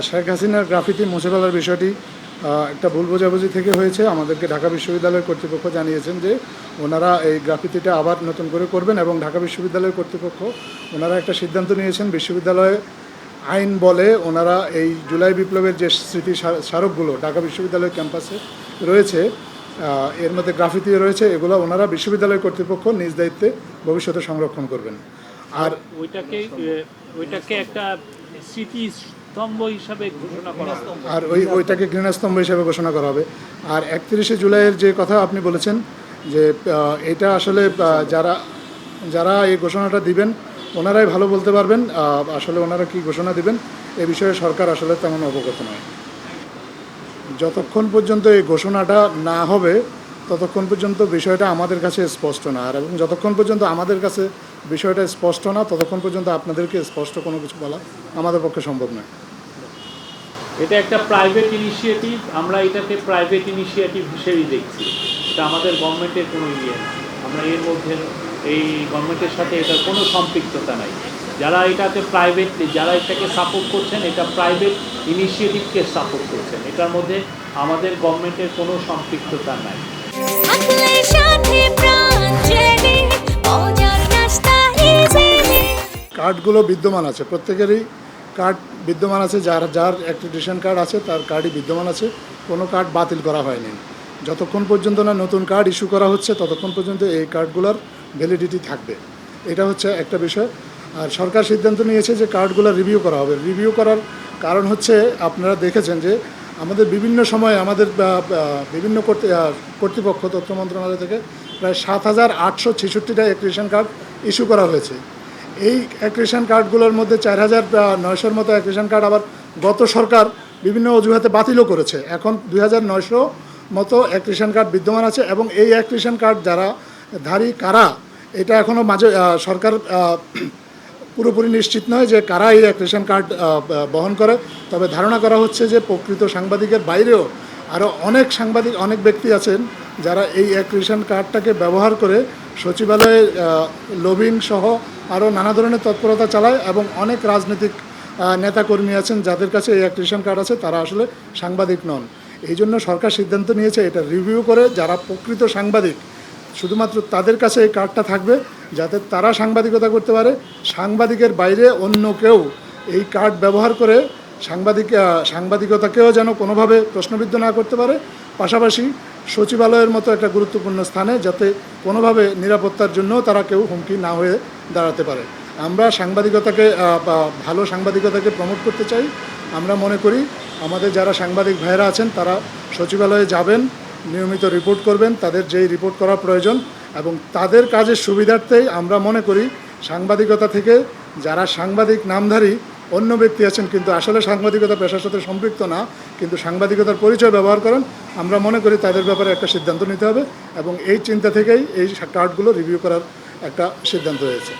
শেখ হাসিনার গ্রাফিতি মুছে ফেলার বিষয়টি একটা ভুল বোঝাবুঝি থেকে হয়েছে। আমাদেরকে ঢাকা বিশ্ববিদ্যালয়ের কর্তৃপক্ষ জানিয়েছেন যে ওনারা এই গ্রাফিতিটা আবার নতুন করে করবেন এবং ঢাকা বিশ্ববিদ্যালয়ের কর্তৃপক্ষ ওনারা একটা সিদ্ধান্ত নিয়েছেন। বিশ্ববিদ্যালয়ে আইন বলে ওনারা এই জুলাই বিপ্লবের যে স্মৃতি স্মারকগুলো ঢাকা বিশ্ববিদ্যালয় ক্যাম্পাসে রয়েছে, এর মধ্যে গ্রাফিতিও রয়েছে, এগুলো ওনারা বিশ্ববিদ্যালয় কর্তৃপক্ষ নিজ দায়িত্বে ভবিষ্যতে সংরক্ষণ করবেন। আর ওইটাকে একটা স্মৃতিস্তম্ভ হিসাবে ঘোষণা করা হবে, আর ওইটাকে ঘৃণাস্তম্ভ হিসাবে ঘোষণা করা হবে। আর 31শে জুলাইয়ের যে কথা আপনি বলেছেন যে এটা আসলে যারা এই ঘোষণাটা দিবেন ওনারাই ভালো বলতে পারবেন আসলে ওনারা কি ঘোষণা দিবেন এ বিষয়ে সরকার আসলে তেমন অবগত নয়। যতক্ষণ পর্যন্ত এই ঘোষণাটা না হবে ততক্ষণ পর্যন্ত বিষয়টা আমাদের কাছে স্পষ্ট না, আর এবং যতক্ষণ পর্যন্ত আমাদের কাছে বিষয়টা স্পষ্ট না ততক্ষণ পর্যন্ত আপনাদেরকে স্পষ্ট কোনো কিছু বলা আমাদের পক্ষে সম্ভব নয়। এটা একটা প্রাইভেট ইনিশিয়েটিভ, আমরা এটাকে প্রাইভেট ইনিশিয়েটিভ হিসেবেই দেখছি। এটা আমাদের গভর্নমেন্টের কোনো ইয়ে না, আমরা এর মধ্যে এই গভর্নমেন্টের সাথে এটার কোনো সম্পৃক্ততা নাই। যারা এটাকে যারা এটাকে সাপোর্ট করছেন, এটা প্রাইভেট ইনিশিয়েটিভকে সাপোর্ট করছেন, এটার মধ্যে আমাদের গভর্নমেন্টের কোনো সম্পৃক্ততা নাই। কার্ডগুলো বিদ্যমান আছে, প্রত্যেকেরই কার্ড বিদ্যমান আছে, যার অ্যাক্রিডিটেশন কার্ড আছে তার কার্ডই বিদ্যমান আছে, কোনো কার্ড বাতিল করা হয়নি। যতক্ষণ পর্যন্ত না নতুন কার্ড ইস্যু করা হচ্ছে ততক্ষণ পর্যন্ত এই কার্ডগুলোর ভ্যালিডিটি থাকবে, এটা হচ্ছে একটা বিষয়। আর সরকার সিদ্ধান্ত নিয়েছে যে কার্ডগুলো রিভিউ করা হবে। রিভিউ করার কারণ হচ্ছে আপনারা দেখেছেন যে আমাদের বিভিন্ন সময়ে আমাদের বিভিন্ন কর্তৃপক্ষ তথ্য মন্ত্রণালয় থেকে প্রায় 7,866টা অ্যাক্রিডিটেশন কার্ড ইস্যু করা হয়েছে। এই অ্যাক্রিডিটেশন কার্ডগুলোর মধ্যে 4,900-র মতো অ্যাক্রিডিটেশন কার্ড আবার গত সরকার বিভিন্ন অজুহাতে বাতিলও করেছে। এখন 2,900 মতো অ্যাক্রিডিটেশন কার্ড বিদ্যমান আছে এবং এই অ্যাক্রিডিটেশন কার্ড যারা ধারী কারা এটা এখনও সরকার পুরোপুরি নিশ্চিত নয় যে কারা এই অ্যাক্রিডিটেশন কার্ড বহন করে। তবে ধারণা করা হচ্ছে যে প্রকৃত সাংবাদিকের বাইরেও আরও অনেক ব্যক্তি আছেন যারা এই অ্যাক্রিডিটেশন কার্ডটাকে ব্যবহার করে সচিবালয়ে লবিং সহ আরও নানা ধরনের তৎপরতা চালায় এবং অনেক রাজনৈতিক নেতাকর্মী আছেন যাদের কাছে এই অ্যাক্রিডিটেশন কার্ড আছে, তারা আসলে সাংবাদিক নন। এই জন্য সরকার সিদ্ধান্ত নিয়েছে এটা রিভিউ করে যারা প্রকৃত সাংবাদিক শুধুমাত্র তাদের কাছে এই কার্ডটা থাকবে, যাতে তারা সাংবাদিকতা করতে পারে। সাংবাদিকের বাইরে অন্য কেউ এই কার্ড ব্যবহার করে সাংবাদিকতাকেও যেন কোনোভাবে প্রশ্নবিদ্ধ না করতে পারে। পাশাপাশি সচিবালয়ের মতো একটা গুরুত্বপূর্ণ স্থানে যাতে কোনোভাবে নিরাপত্তার জন্য তারা কেউ হুমকি না হয়ে দাঁড়াতে পারে। আমরা ভালো সাংবাদিকতাকে প্রমোট করতে চাই। আমরা মনে করি আমাদের যারা সাংবাদিক ভাইয়েরা আছেন তারা সচিবালয়ে যাবেন, নিয়মিত রিপোর্ট করবেন তাদের যেই রিপোর্ট করা প্রয়োজন, এবং তাদের কাজের সুবিধার্থেই আমরা মনে করি সাংবাদিকতা থেকে যারা সাংবাদিক নামধারী অন্য ব্যক্তি আছেন কিন্তু আসলে সাংবাদিকতা পেশার সাথে সম্পৃক্ত না, কিন্তু সাংবাদিকতার পরিচয় ব্যবহার করেন, আমরা মনে করি তাদের ব্যাপারে একটা সিদ্ধান্ত নিতে হবে এবং এই চিন্তা থেকেই এই কার্ডগুলো রিভিউ করার একটা সিদ্ধান্ত হয়েছে।